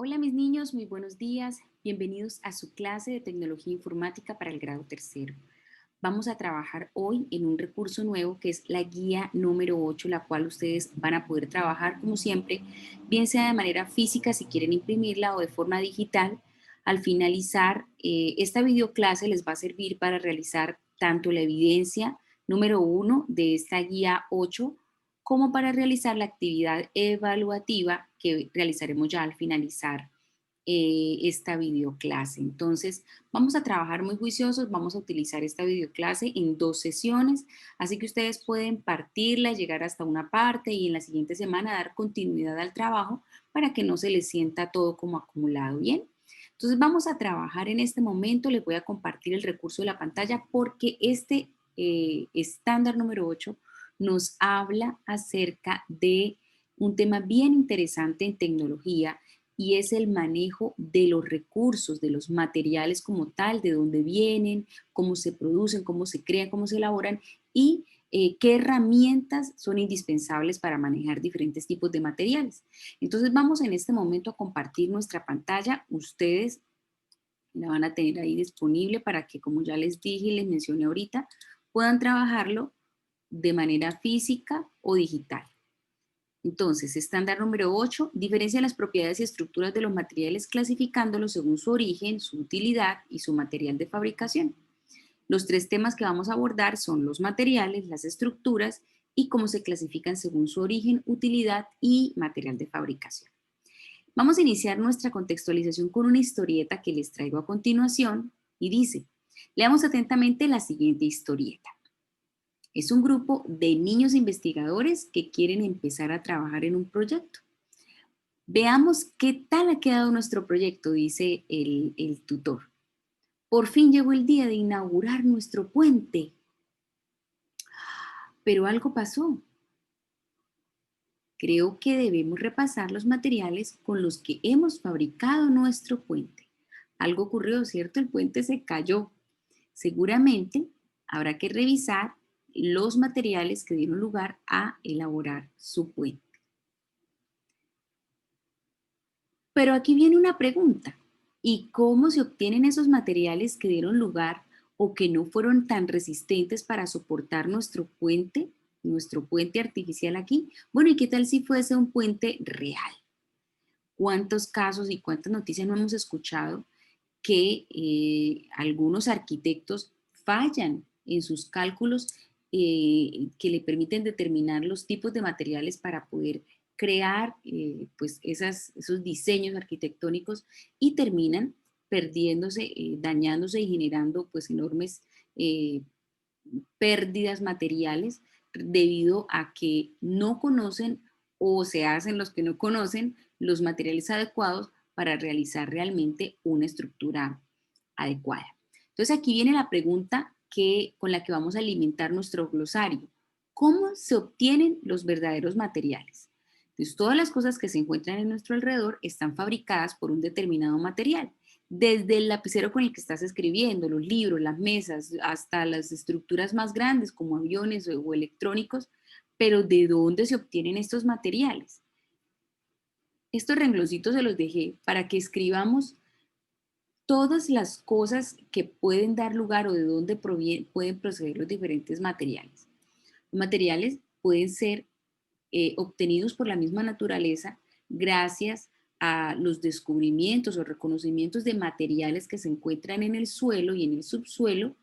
Hola mis niños, muy buenos días. Bienvenidos a su clase de tecnología informática para el grado tercero. Vamos a trabajar hoy en un recurso nuevo que es la guía número 8, la cual ustedes van a poder trabajar como siempre, bien sea de manera física si quieren imprimirla o de forma digital. Al finalizar, esta videoclase les va a servir para realizar tanto la evidencia número 1 de esta guía 8 como para realizar la actividad evaluativa que realizaremos ya al finalizar esta videoclase. Entonces, vamos a trabajar muy juiciosos, vamos a utilizar esta videoclase en 2 sesiones, así que ustedes pueden partirla, llegar hasta una parte y en la siguiente semana dar continuidad al trabajo para que no se les sienta todo como acumulado, ¿bien? Entonces, vamos a trabajar en este momento, les voy a compartir el recurso de la pantalla porque este estándar número 8 nos habla acerca de un tema bien interesante en tecnología y es el manejo de los recursos, de los materiales como tal, de dónde vienen, cómo se producen, cómo se crean, cómo se elaboran y qué herramientas son indispensables para manejar diferentes tipos de materiales. Entonces vamos en este momento a compartir nuestra pantalla. Ustedes la van a tener ahí disponible para que, como ya les dije y les mencioné ahorita, puedan trabajarlo de manera física o digital. Entonces, estándar número 8 diferencia las propiedades y estructuras de los materiales clasificándolos según su origen, su utilidad y su material de fabricación. Los 3 temas que vamos a abordar son los materiales, las estructuras y cómo se clasifican según su origen, utilidad y material de fabricación. Vamos a iniciar nuestra contextualización con una historieta que les traigo a continuación y dice, leamos atentamente la siguiente historieta. Es un grupo de niños investigadores que quieren empezar a trabajar en un proyecto. Veamos qué tal ha quedado nuestro proyecto, dice el tutor. Por fin llegó el día de inaugurar nuestro puente, pero algo pasó. Creo que debemos repasar los materiales con los que hemos fabricado nuestro puente. Algo ocurrió, ¿cierto? El puente se cayó. Seguramente habrá que revisar los materiales que dieron lugar a elaborar su puente. Pero aquí viene una pregunta. ¿Y cómo se obtienen esos materiales que dieron lugar o que no fueron tan resistentes para soportar nuestro puente artificial aquí? Bueno, ¿y qué tal si fuese un puente real? ¿Cuántos casos y cuántas noticias no hemos escuchado que algunos arquitectos fallan en sus cálculos que le permiten determinar los tipos de materiales para poder crear pues esos diseños arquitectónicos y terminan perdiéndose, dañándose y generando pues enormes eh, pérdidas materiales debido a que no conocen o se hacen los que no conocen los materiales adecuados para realizar realmente una estructura adecuada. Entonces aquí viene la pregunta con la que vamos a alimentar nuestro glosario. ¿Cómo se obtienen los verdaderos materiales? Entonces, todas las cosas que se encuentran en nuestro alrededor están fabricadas por un determinado material, desde el lapicero con el que estás escribiendo, los libros, las mesas, hasta las estructuras más grandes como aviones o electrónicos, pero ¿de dónde se obtienen estos materiales? Estos rengloncitos se los dejé para que escribamos todas las cosas que pueden dar lugar o de dónde pueden proceder los diferentes materiales. Los materiales pueden ser obtenidos por la misma naturaleza gracias a los descubrimientos o reconocimientos de materiales que se encuentran en el suelo y en el subsuelo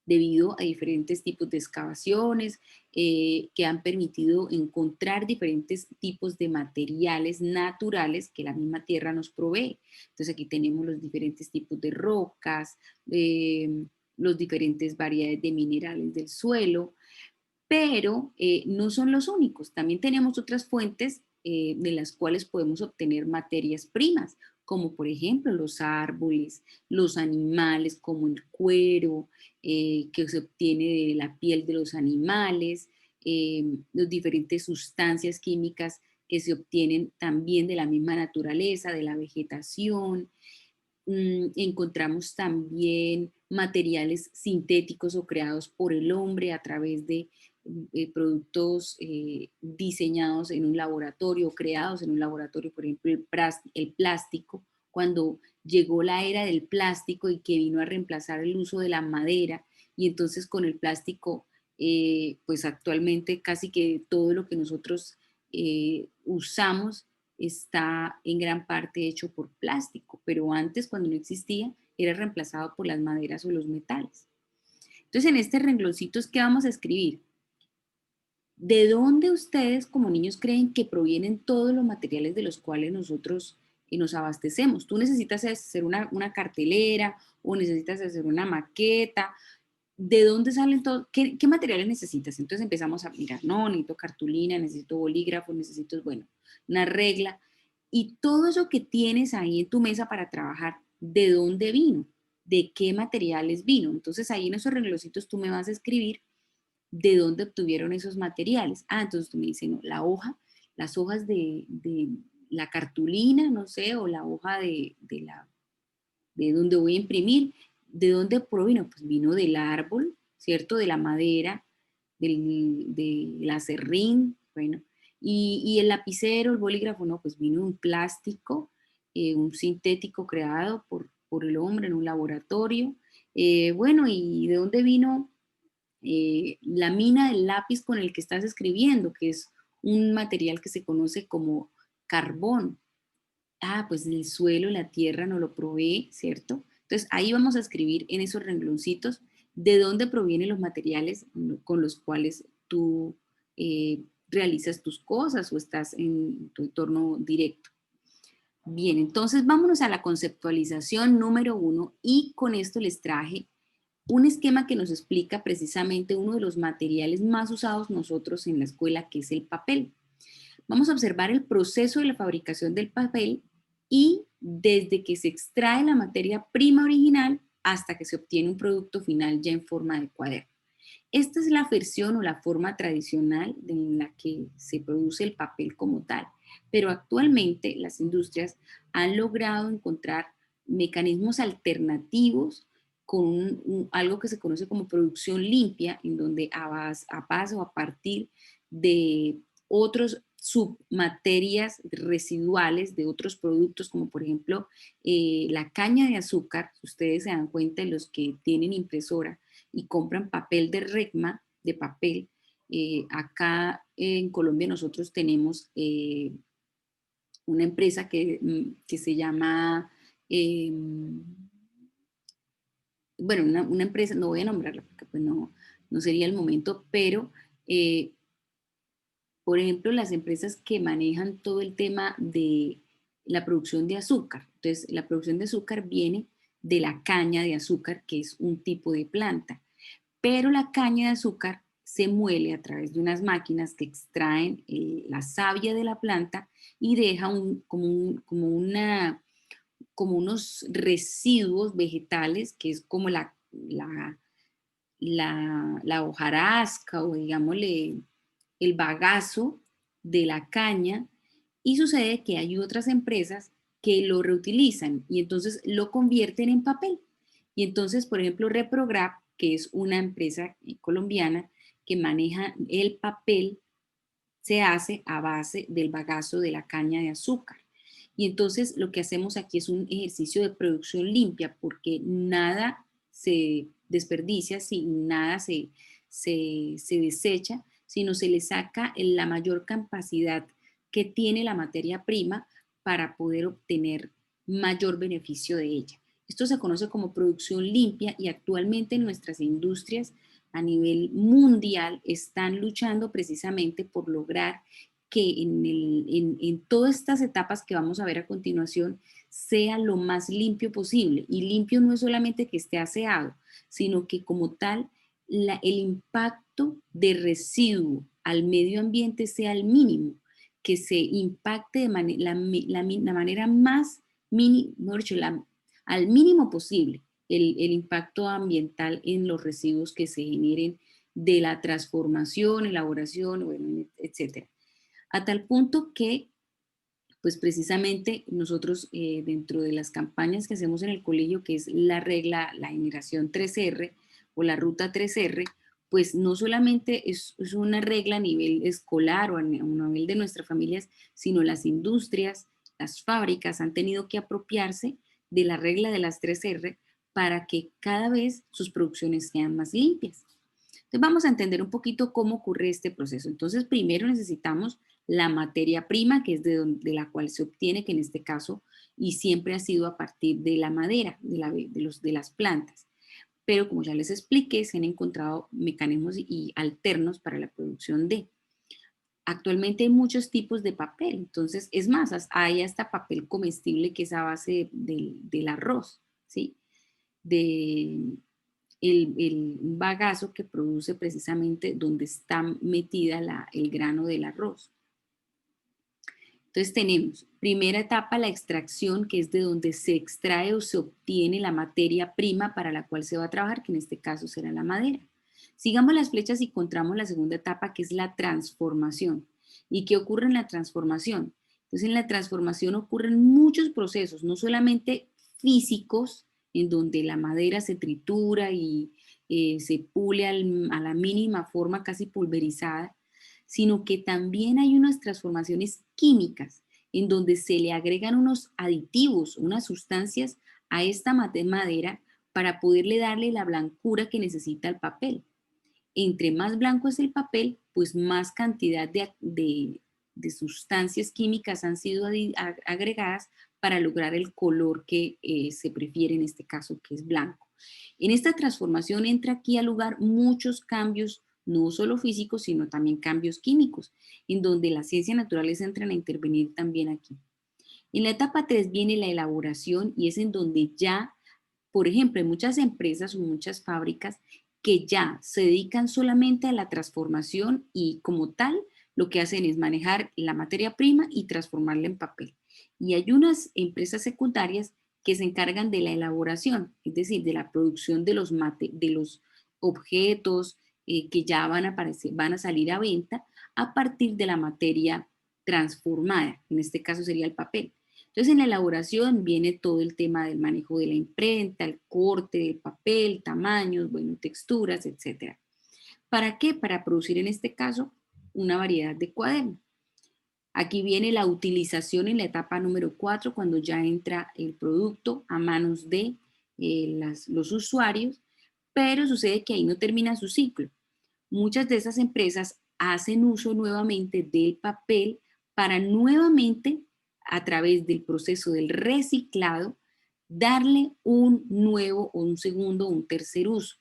debido a diferentes tipos de excavaciones que han permitido encontrar diferentes tipos de materiales naturales que la misma tierra nos provee. Entonces aquí tenemos los diferentes tipos de rocas, los diferentes variedades de minerales del suelo, pero no son los únicos. También tenemos otras fuentes de las cuales podemos obtener materias primas, como por ejemplo los árboles, los animales como el cuero, que se obtiene de la piel de los animales, las diferentes sustancias químicas que se obtienen también de la misma naturaleza, de la vegetación. Encontramos también materiales sintéticos o creados por el hombre a través de productos diseñados en un laboratorio, creados en un laboratorio, por ejemplo, el plástico, cuando llegó la era del plástico y que vino a reemplazar el uso de la madera, y entonces con el plástico, pues actualmente casi que todo lo que nosotros usamos está en gran parte hecho por plástico, pero antes cuando no existía era reemplazado por las maderas o los metales. Entonces en este rengloncito, ¿qué vamos a escribir? ¿De dónde ustedes como niños creen que provienen todos los materiales de los cuales nosotros nos abastecemos? Tú necesitas hacer una cartelera o necesitas hacer una maqueta. ¿De dónde salen todos? ¿Qué materiales necesitas? Entonces empezamos a mirar, no, necesito cartulina, necesito bolígrafo, necesito, bueno, una regla. Y todo eso que tienes ahí en tu mesa para trabajar, ¿de dónde vino? ¿De qué materiales vino? Entonces ahí en esos rengloncitos tú me vas a escribir de dónde obtuvieron esos materiales. Ah, entonces tú me dices, no, la hoja, las hojas de la cartulina, no sé, o la hoja de donde voy a imprimir, ¿de dónde provino? Pues vino del árbol, ¿cierto? De la madera, del acerrín, bueno. Y el lapicero, el bolígrafo, no, pues vino un plástico, un sintético creado por el hombre en un laboratorio. Bueno, ¿y de dónde vino la mina del lápiz con el que estás escribiendo, que es un material que se conoce como carbón? Ah, pues el suelo, la tierra nos lo provee, ¿cierto? Entonces ahí vamos a escribir en esos rengloncitos de dónde provienen los materiales con los cuales tú realizas tus cosas o estás en tu entorno directo. Bien, entonces vámonos a la conceptualización número 1 y con esto les traje un esquema que nos explica precisamente uno de los materiales más usados nosotros en la escuela, que es el papel. Vamos a observar el proceso de la fabricación del papel y desde que se extrae la materia prima original hasta que se obtiene un producto final ya en forma de cuaderno. Esta es la versión o la forma tradicional en la que se produce el papel como tal, pero actualmente las industrias han logrado encontrar mecanismos alternativos con algo que se conoce como producción limpia, en donde a base o a partir de otros submaterias residuales de otros productos, como por ejemplo la caña de azúcar. Ustedes se dan cuenta, de los que tienen impresora y compran papel de Regma, de papel. Acá en Colombia nosotros tenemos una empresa que se llama, eh, bueno, una empresa, no voy a nombrarla porque pues no sería el momento, pero eh, por ejemplo, las empresas que manejan todo el tema de la producción de azúcar. Entonces, la producción de azúcar viene de la caña de azúcar, que es un tipo de planta. Pero la caña de azúcar se muele a través de unas máquinas que extraen la savia de la planta y deja como unos residuos vegetales, que es como la hojarasca o digámosle el bagazo de la caña, y sucede que hay otras empresas que lo reutilizan y entonces lo convierten en papel. Y entonces, por ejemplo, Reprograph, que es una empresa colombiana que maneja el papel, se hace a base del bagazo de la caña de azúcar. Y entonces lo que hacemos aquí es un ejercicio de producción limpia porque nada se desperdicia, nada se desecha, sino se le saca la mayor capacidad que tiene la materia prima para poder obtener mayor beneficio de ella. Esto se conoce como producción limpia y actualmente nuestras industrias a nivel mundial están luchando precisamente por lograr que en todas estas etapas que vamos a ver a continuación sea lo más limpio posible. Y limpio no es solamente que esté aseado, sino que como tal el impacto de residuo al medio ambiente sea el mínimo, que se impacte la manera más mejor dicho, al mínimo posible el impacto ambiental en los residuos que se generen de la transformación, elaboración, bueno, etcétera. A tal punto que, pues precisamente nosotros dentro de las campañas que hacemos en el colegio, que es la regla, la generación 3R o la ruta 3R, pues no solamente es una regla a nivel escolar o a nivel de nuestras familias, sino las industrias, las fábricas han tenido que apropiarse de la regla de las 3R para que cada vez sus producciones sean más limpias. Entonces vamos a entender un poquito cómo ocurre este proceso. Entonces primero necesitamos la materia prima, que es de la cual se obtiene, que en este caso y siempre ha sido a partir de la madera, de las plantas. Pero como ya les expliqué, se han encontrado mecanismos y alternos para la producción de. Actualmente hay muchos tipos de papel, entonces es más, hay hasta papel comestible que es a base del arroz, ¿sí? De un bagazo que produce precisamente donde está metida el grano del arroz. Entonces tenemos, primera etapa, la extracción, que es de donde se extrae o se obtiene la materia prima para la cual se va a trabajar, que en este caso será la madera. Sigamos las flechas y encontramos la segunda etapa, que es la transformación. ¿Y qué ocurre en la transformación? Entonces en la transformación ocurren muchos procesos, no solamente físicos, en donde la madera se tritura y se pule a la mínima forma casi pulverizada, sino que también hay unas transformaciones químicas en donde se le agregan unos aditivos, unas sustancias a esta madera para poderle darle la blancura que necesita el papel. Entre más blanco es el papel, pues más cantidad de sustancias químicas han sido agregadas para lograr el color que se prefiere en este caso, que es blanco. En esta transformación entra aquí al lugar muchos cambios, no solo físicos, sino también cambios químicos, en donde las ciencias naturales entran a intervenir también aquí. En la etapa 3 viene la elaboración y es en donde ya, por ejemplo, hay muchas empresas o muchas fábricas que ya se dedican solamente a la transformación y como tal lo que hacen es manejar la materia prima y transformarla en papel. Y hay unas empresas secundarias que se encargan de la elaboración, es decir, de la producción de los objetos que ya van a salir a venta a partir de la materia transformada, en este caso sería el papel. Entonces, en la elaboración viene todo el tema del manejo de la imprenta, el corte del papel, tamaños, bueno, texturas, etcétera. ¿Para qué? Para producir en este caso una variedad de cuadernos. Aquí viene la utilización en la etapa número 4, cuando ya entra el producto a manos de los usuarios, pero sucede que ahí no termina su ciclo. Muchas de esas empresas hacen uso nuevamente del papel para nuevamente, a través del proceso del reciclado, darle un nuevo o un segundo o un tercer uso.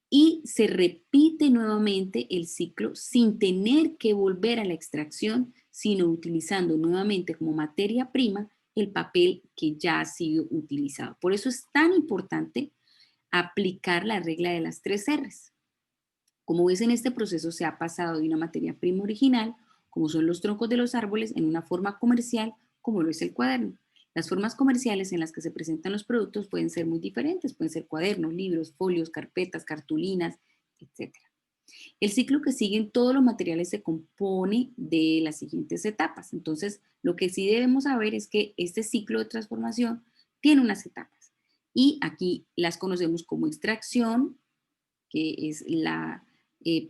Y se repite nuevamente el ciclo sin tener que volver a la extracción, sino utilizando nuevamente como materia prima el papel que ya ha sido utilizado. Por eso es tan importante aplicar la regla de las 3 R's. Como ves, en este proceso se ha pasado de una materia prima original, como son los troncos de los árboles, en una forma comercial, como lo es el cuaderno. Las formas comerciales en las que se presentan los productos pueden ser muy diferentes, pueden ser cuadernos, libros, folios, carpetas, cartulinas, etcétera. El ciclo que siguen todos los materiales se compone de las siguientes etapas. Entonces, lo que sí debemos saber es que este ciclo de transformación tiene unas etapas y aquí las conocemos como extracción, que es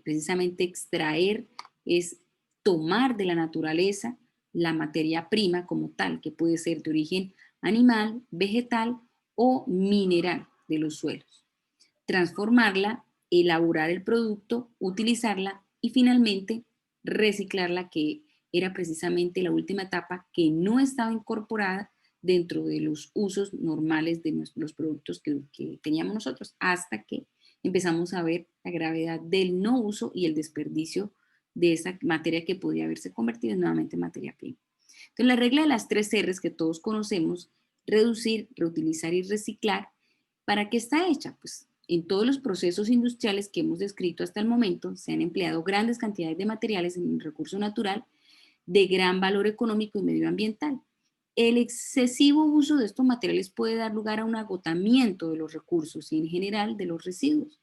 precisamente extraer, es tomar de la naturaleza la materia prima como tal, que puede ser de origen animal, vegetal o mineral de los suelos. Transformarla, elaborar el producto, utilizarla y finalmente reciclarla, que era precisamente la última etapa que no estaba incorporada dentro de los usos normales de los productos que teníamos nosotros, hasta que empezamos a ver la gravedad del no uso y el desperdicio de esa materia que podía haberse convertido nuevamente en materia prima. Entonces, la regla de las 3 R's que todos conocemos, reducir, reutilizar y reciclar, ¿para qué está hecha? Pues en todos los procesos industriales que hemos descrito hasta el momento, se han empleado grandes cantidades de materiales en un recurso natural de gran valor económico y medioambiental. El excesivo uso de estos materiales puede dar lugar a un agotamiento de los recursos y en general de los residuos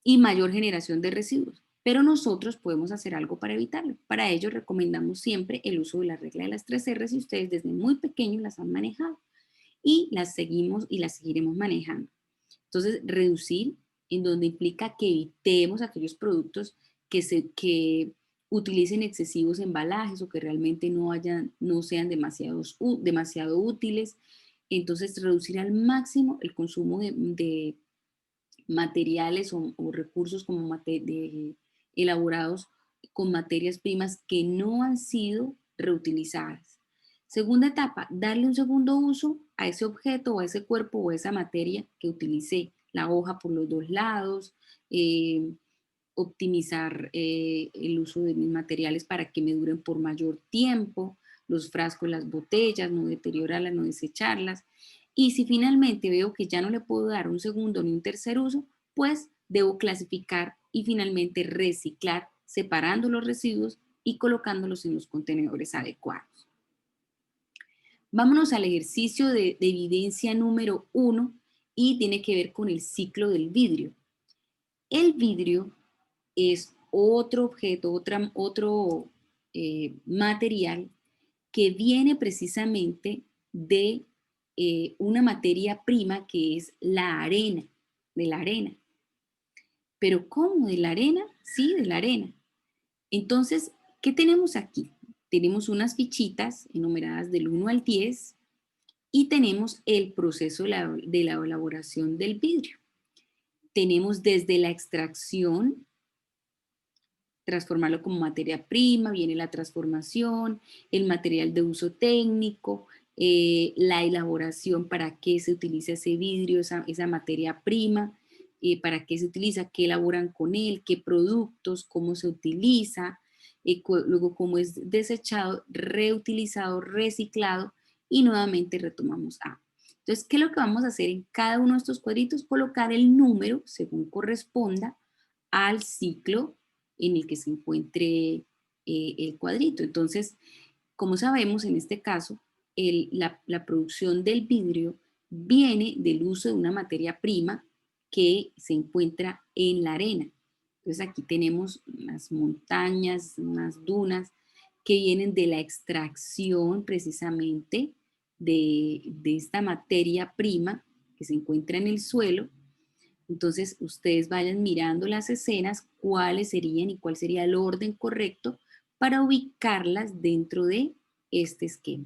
y mayor generación de residuos. Pero nosotros podemos hacer algo para evitarlo. Para ello recomendamos siempre el uso de la regla de las 3 R's y ustedes desde muy pequeños las han manejado y las seguimos y las seguiremos manejando. Entonces, reducir, en donde implica que evitemos aquellos productos que utilicen excesivos embalajes o que realmente no sean demasiado útiles. Entonces, reducir al máximo el consumo de materiales o recursos elaborados con materias primas que no han sido reutilizadas. Segunda etapa, darle un segundo uso a ese objeto o a ese cuerpo o a esa materia que utilicé, la hoja por los dos lados, eh, optimizar el uso de mis materiales para que me duren por mayor tiempo, los frascos, las botellas, no deteriorarlas, no desecharlas. Y si finalmente veo que ya no le puedo dar un segundo ni un tercer uso, pues debo clasificar y finalmente reciclar, separando los residuos y colocándolos en los contenedores adecuados. Vámonos al ejercicio de evidencia número 1 y tiene que ver con el ciclo del vidrio. El vidrio es otro objeto, otro material que viene precisamente de una materia prima que es la arena, de la arena. ¿Pero cómo? ¿De la arena? Sí, de la arena. Entonces, ¿qué tenemos aquí? Tenemos unas fichitas enumeradas del 1 al 10 y tenemos el proceso de la elaboración del vidrio. Tenemos desde la extracción, transformarlo como materia prima, viene la transformación, el material de uso técnico, la elaboración, para qué se utiliza ese vidrio, esa materia prima, para qué se utiliza, qué elaboran con él, qué productos, cómo se utiliza, luego cómo es desechado, reutilizado, reciclado y nuevamente retomamos A. Entonces, ¿qué es lo que vamos a hacer en cada uno de estos cuadritos? Colocar el número según corresponda al ciclo en el que se encuentre el cuadrito. Entonces, como sabemos, en este caso, la producción del vidrio viene del uso de una materia prima que se encuentra en la arena. Entonces aquí tenemos unas montañas, unas dunas que vienen de la extracción precisamente de esta materia prima que se encuentra en el suelo. Entonces, ustedes vayan mirando las escenas, cuáles serían y cuál sería el orden correcto para ubicarlas dentro de este esquema.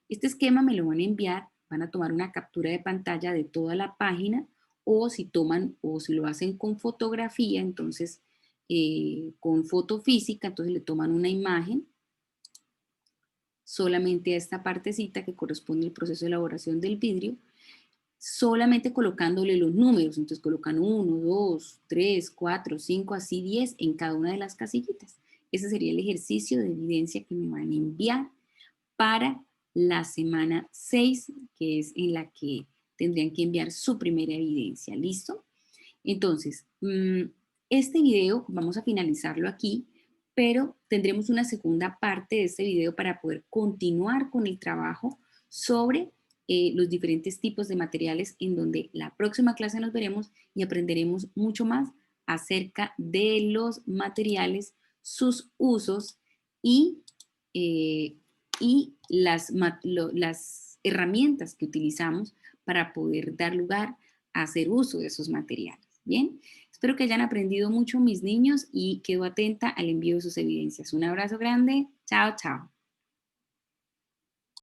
Este esquema me lo van a enviar, van a tomar una captura de pantalla de toda la página o si toman o si lo hacen con fotografía, entonces con foto física, entonces le toman una imagen solamente a esta partecita que corresponde al proceso de elaboración del vidrio, solamente colocándole los números. Entonces colocan 1, 2, 3, 4, 5, así 10 en cada una de las casillitas. Ese sería el ejercicio de evidencia que me van a enviar para la semana 6, que es en la que tendrían que enviar su primera evidencia. ¿Listo? Entonces, este video vamos a finalizarlo aquí, pero tendremos una segunda parte de este video para poder continuar con el trabajo sobre los diferentes tipos de materiales, en donde la próxima clase nos veremos y aprenderemos mucho más acerca de los materiales, sus usos y, eh, las herramientas que utilizamos para poder dar lugar a hacer uso de esos materiales. Bien, espero que hayan aprendido mucho mis niños y quedo atenta al envío de sus evidencias. Un abrazo grande. Chao, chao.